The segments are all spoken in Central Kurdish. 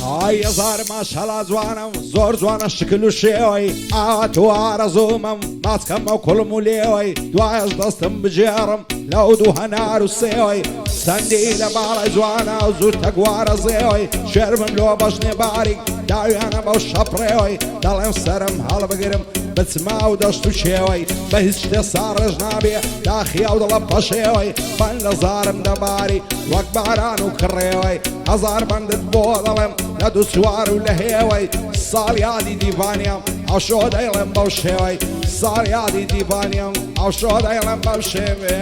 ئای هەزار ماشەڵا جوانم زۆر جوانە شکل و شێوەی ئاوات و ئارەزوومم ماچکەمە و کوڵم و لێوەی دوایەش دەستم بجێڕم لەو دوو هەنار و سێوەی سەندی لە باڵە جوانە و زوو تەگوارە زێوەی شێرمم لۆ بەشنێ باریک داویانە بەو شەپڕێوەی دەڵێم سەرم هەڵبگرم بچما و دەشت و شێوەی بە هیچ شتێ ساڕژ نابێ داخیا و دڵە پەشێوەی بەن لە زارم دەباری وەک باران و کڕێوەی هەزار بەندت بۆ دەڵێم لە دوو سوار و لە هێوەی ساڵیادی دیڤانیم ئەوشۆ دەیڵێم بەو شێوەی ساڵیادی دیڤانیم ئەوشۆ دەیڵێم بەو شێوەی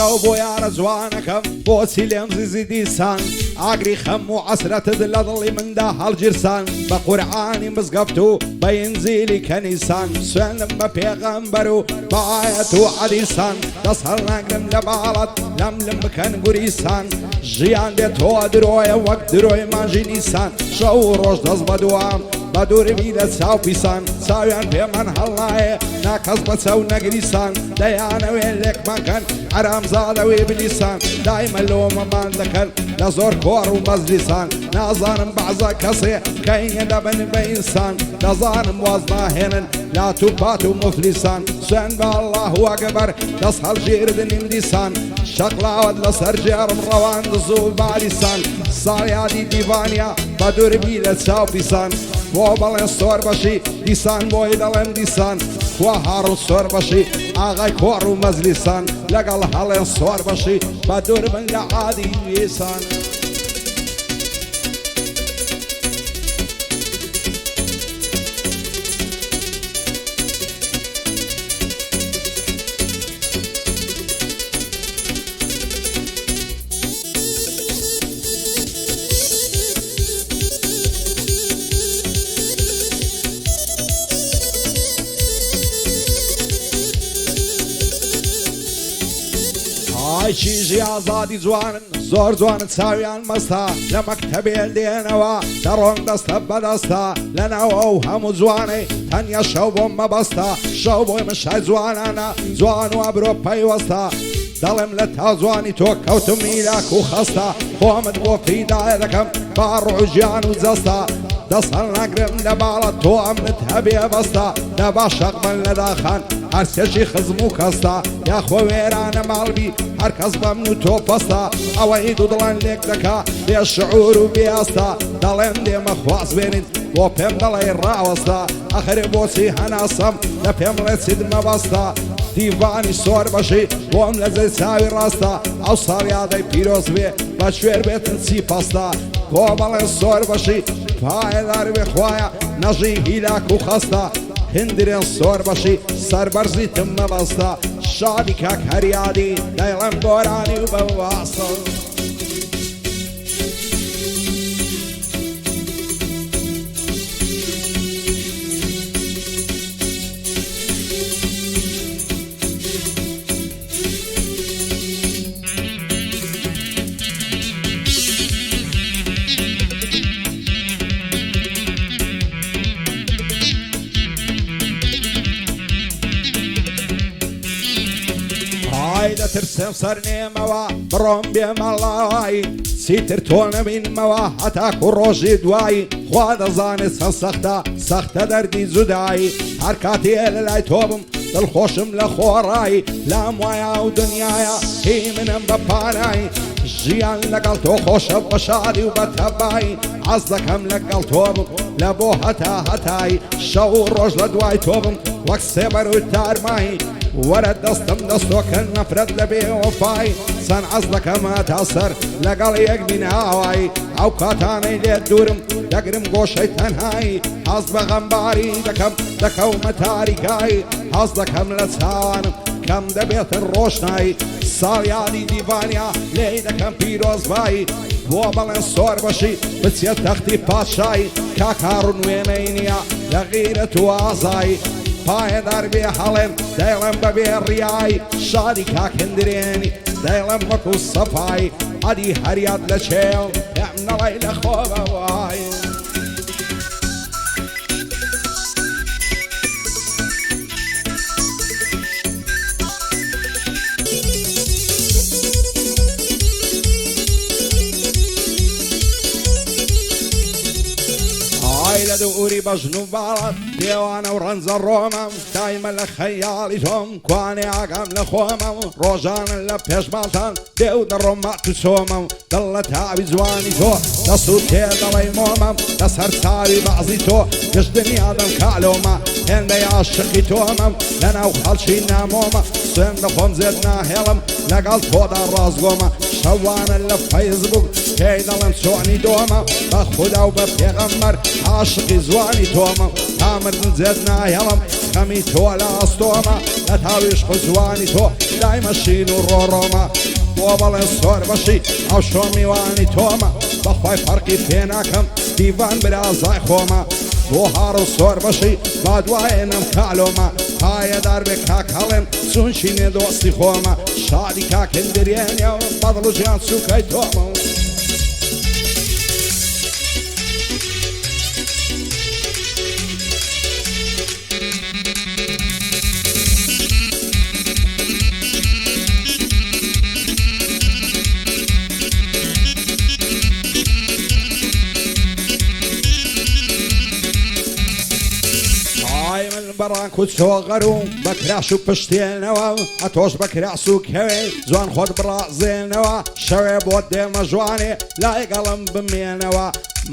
شەو بۆ یارە جوانەکەم بۆچی لێم زیزی دیسان ئاگری خەم و عەسرەتت لە دڵی مندا هەڵگیرسان بە قورعانی مزگەفت و بە ئینجیلی کەنیسان سوێندم بە پێغەمبەر و بە ئایەت و حەدیسان دەست هەڵناگرم لە باڵەت لەم بکەن گوریسان ژیان بێتەوە درۆیە وەک درۆی ماژی نیسان شەو و ڕۆژ دەست بە دوام بە دووربی لە چاو پیسان چاویان پێمان هەڵنایە ناکەس بە چەو نەگریسان دەیانەوێن لێکمەکەن حرامزادەوێ بلیسان دایمە لۆمەمان دەکەن لە زۆر کۆڕ و مەزلیسان نازانم بەعزە کەسێ کەینە دەبن بە ئینسان دەزانم واز ناهێنن لات و پات و مفلیسان سوێن بە ئەڵڵاه ئەکبەر دەست هەڵگیردنیم دیسان شەقلاوت لەسەر جێڕم ڕەوان دزوو بالیسان ساڵیادی دیڤانیا بە دووربی لە چاو پیسان بۆ بەڵێن سۆر بەشی دیسان بۆی دەڵێن دیسان خوا هاڕ و سۆر بەشی ئاغای کۆڕ و مەزلیسان لەگەڵ هەڵێن سۆر بەشی بە دووربن لە عادی وێسان چیژی ئازادی جوانن زۆر جوانن چاویان مەستا لە مەکتەبێ دێنەوە دەڕۆن دەستە بەدەستا لەناو ئەو هەموو جوانەی تەنیا شەو بۆم مەبەستا شەو بۆی مشای جوانانە جوان و ئەبرۆ پەیوەستا دەڵێم لە تا جوانی تۆ کەوتم میلاک و خەستا خۆمت بۆ فیدایە دەکەم با ڕوو ژیان و جەستا دەست هەڵناگرم لە باڵە تۆ ئەمنت هەبێ بەستا دەبا شەقبن لە داخان هەرسێکی خزم و کەستا یاخۆ وێرانە ماڵبی هەر کەس بەمن و تۆ پەستا ئەوەی دوو دڵان لێک دەکا بێ شعور و بێئەستا دەڵێن دێمە خواست بێنین بۆ پێم دەڵێ ڕاوەستا ئەخر بۆچی هەناسەم لە پێم ڵێ چیت مەبەستا دیڤانی سۆر بەشی بۆم لە جێ چاوی ڕاستە ئەو ساڵیادەی پیرۆز بێ بە شوێر بێتن چی پەستا بۆ بەڵێن سۆر بەشی پایەدار بێ خوایە نەژی هیلاک و خەستا هندرێن سۆر بەشی سەربەرزی تم مەبەستا شادی کاک هەریادی دەیڵێم گۆرانی و بەواسە دەترسم سەر نێمەوە بڕۆم بێمەڵاوایی چیتر تۆ نەبینمەوە هەتاکو ڕۆژی دوایی خوا دەزانێت چەند سەختە سەختە دەردی جودایی هەر کاتێ لە لای تۆ بم دڵخۆشم لە خۆڕایی لام وایە و دنیایە هی منم بە پانایی ژیان لەگەڵ تۆ خۆشە بە شادی و بە تەبایی حەز دەکەم لەگەڵ تۆ بم لە بۆ هەتایی شەو و ڕۆژ لە دوای تۆ بم وەک سێبەر و تارمایی وەرە دەستم دەستۆکە نەفرەت لە بێ وەفای چەند عەز دەکەمە تاسەر لەگەڵ یەک بیناوایی ئەو کاتانەی لێت دوورم دەگرم گۆشەی تەنهایی حەز بە غەمباری دەکەم دەکەومە تاریکایی حەز دەکەم لە چاوانم کەم دەبێتن ڕۆشنایی ساڵ یادی دیڤانیا لێی دەکەم پیرۆزبایی بۆ بەڵێن سۆر بەشی بچێت تەختی پادشایی کاکاڕ و نوێنەی نییە لە غیرەت و ئازایی پایەدار بێ هەڵێن دەیڵێم بەبێ ڕیایی شادی کاکندرێنی دەیڵێم وەکو سەفایی ئەدی هەریات لە چێڵ پێم نەڵێی لە خۆبەوای لە دووری بەژن و باڵات دێوانە و ڕەنجە ڕۆمەم دایمە لە خەیاڵی تۆم کوانێ ئاگام لە خۆمەم ڕۆژانە لە پێشماتان دێ و دەڕۆمات و چۆمەم دڵ لە تاوی جوانی تۆ دەست و تێ دەڵێی مۆمەم لەسەر چاوی بەعزی تۆ گشتنی ئادەم کالۆمە هێندەی عاشقی تۆمەم لەناو خەڵکی نامۆمە سوێن دەخۆم زێت ناهێڵم لەگەڵ تۆدا ڕازگۆمە شەوانە لە فەیسبوک پێی دەڵێم چۆنی دۆمە بە خودا و بە پێغەمبەر عاشقی زوانی تۆمە تامردن زێت ناهێڵم خەمی تۆ لە ئەستۆمە لە تاویش خزوانی تۆ دایمە شین و ڕۆڕۆمە بۆ بەڵێن سۆر بەشی ئەو شۆ میوانی تۆمە بەخوای فەرقی پێ ناکەم دیڤان برازای خۆمە بۆ هاڕ و سۆر بەشی با دوایێنم کالۆمە پایەدار بێ کاک هەڵێن چونچینێ دۆستی خۆمە شادی کاکندرێنێ و بەدڵ و ژیان سوکەی تۆمە بەڕانک و چۆغەروم بە کراش و پشتێنەوە ئەتۆش بە کراس و کەوێ جوان خۆت بڕازێنەوە شەوێ بۆ دێمە جوانێ لای گەڵم بمێنەوە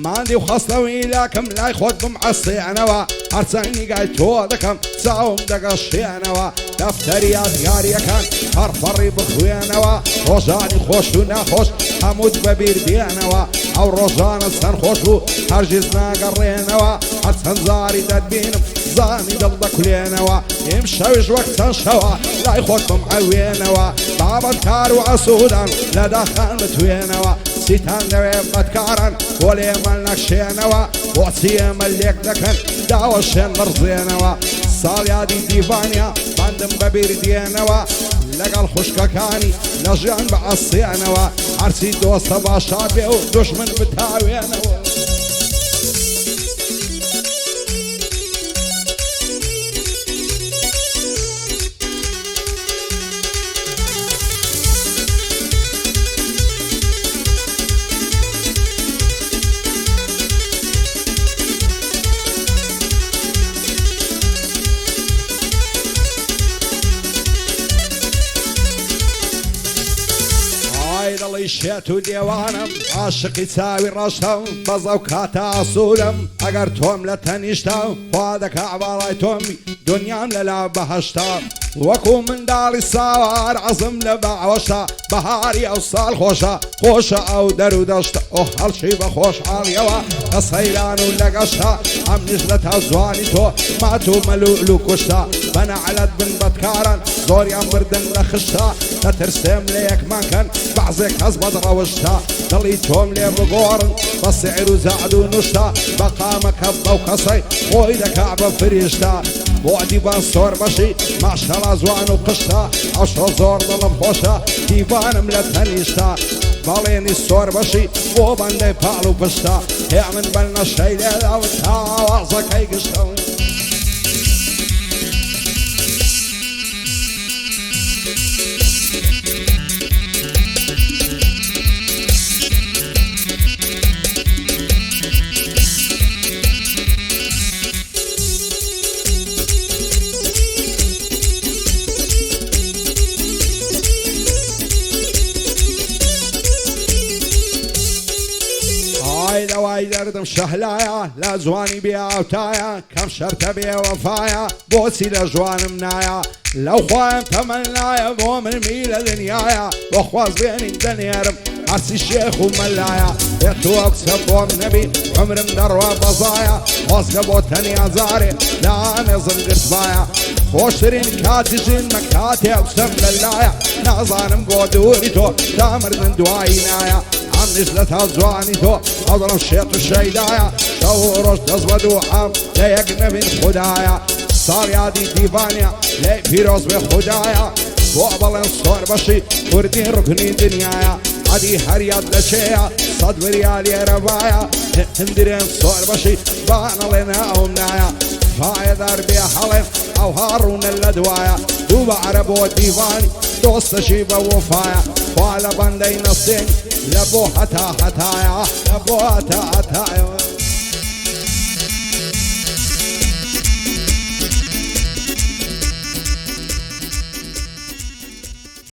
ماندی و خەستەوی لاکەم لای خۆت بمعەسێنەوە هەرچەند نیگای تۆ دەکەم چاوم دەگەشێنەوە دەفتەری یادگاریەکان هەرفەڕی بخوێنەوە ڕۆژانی خۆش و ناخۆش هەمووت بەبیر بێنەوە ئەو ڕۆژانە چەند خۆش بوو هەرگیز ناگەڕێنەوە هەرچەند زاری دەتبینم زانی دڵ دەکولێنەوە ئێم شەویش وەک چەند شەوە لای خۆت بمعەوێنەوە بابەت کار و ئەسوودان لە داخان بتوێنەوە چیتان دەوێ بەدکارن بۆ لێمە نەکشێنەوە بۆچی ئێمە لێک دەکەن داوە شێن بڕزێنەوە ساڵ یادی دیڤانیا بەندم بەبیر دێنەوە لەگەڵ خوشکەکانی لە ژیان بە ئەسێنەوە هەرچی دۆستە باشات بێ و دوژمن بتاوێنەوە دڵی شێت و دێوانم عاشقی چاوی ڕەشتەم بەزە و کاتە ئاسوودەم ئەگەر تۆم لە تەنیشتە خوا دەکا باڵای تۆمی دنیام لەلا بەهەشتا وەکو منداڵی ساوار عەزم لە بەعوەشە بەهاری ئەو ساڵ خۆشە خۆشە ئەو دەر و دەشتە ئۆ هەڵشی بە خۆشحاڵیەوە لە سەیران و لە گەشتە ئەم نیش لە تا زوانی تۆ مات و مەلوول و کوشتە بەنەعەلەت بن بەدکارن زۆریان بردن لە خشتە دەترسێم لە یەکمانکەن بەعزێک هەز بەدڕەوشتە دڵی تۆم لێ بگۆڕن بە سعر و زەعد و نوشتە بە قامەکە بەو کەسەی خۆی دەکا بە فریشتە بۆ دیڤان سۆر بەشی ماشەڵا زوان و قشتە ئەوشۆ زۆر دڵم خۆشە دیڤانم لە تەنیشتە بەڵێنی سۆر بەشی بۆ بەندەی پاڵ و پشتە هێ من بەل نەشەی لێدا و تاوازەکەی گشتە دم شهلايا لا زواني بيا وتايا كم شرط بيا وفايا بوسي لجوان منايا لو خوايم تمنايا بو من ميل دنيايا وخواز بيني دنيارم عسي الشيخ وملايا يتوب سبوم نبي عمر مدروا بزايا واسقبو تانيا زاري لا نظم قرصبايا خوشرين كاتجين مكاتي وسم للايا نازانم بودوريتو تامر من دواينايا عم نزلتها زوانيتو اضرب الشيط الشيدايا شوروش تزبدو عام ليك نبي خدايا صار يادي ديفانيا لي فيروز بخدايا وقبل الصور بشي كردين ركنين دنيايا عدي هرياد لشيا صد بريال يا ربايا هندرين صور بشي بانا لنا ومنايا فايا دربي حلف او هارون اللدوايا دوب عرب وديفاني دوست شيبه وفايا وعلى بندي نصين لبو حتا حتايا لبو حتا حتايا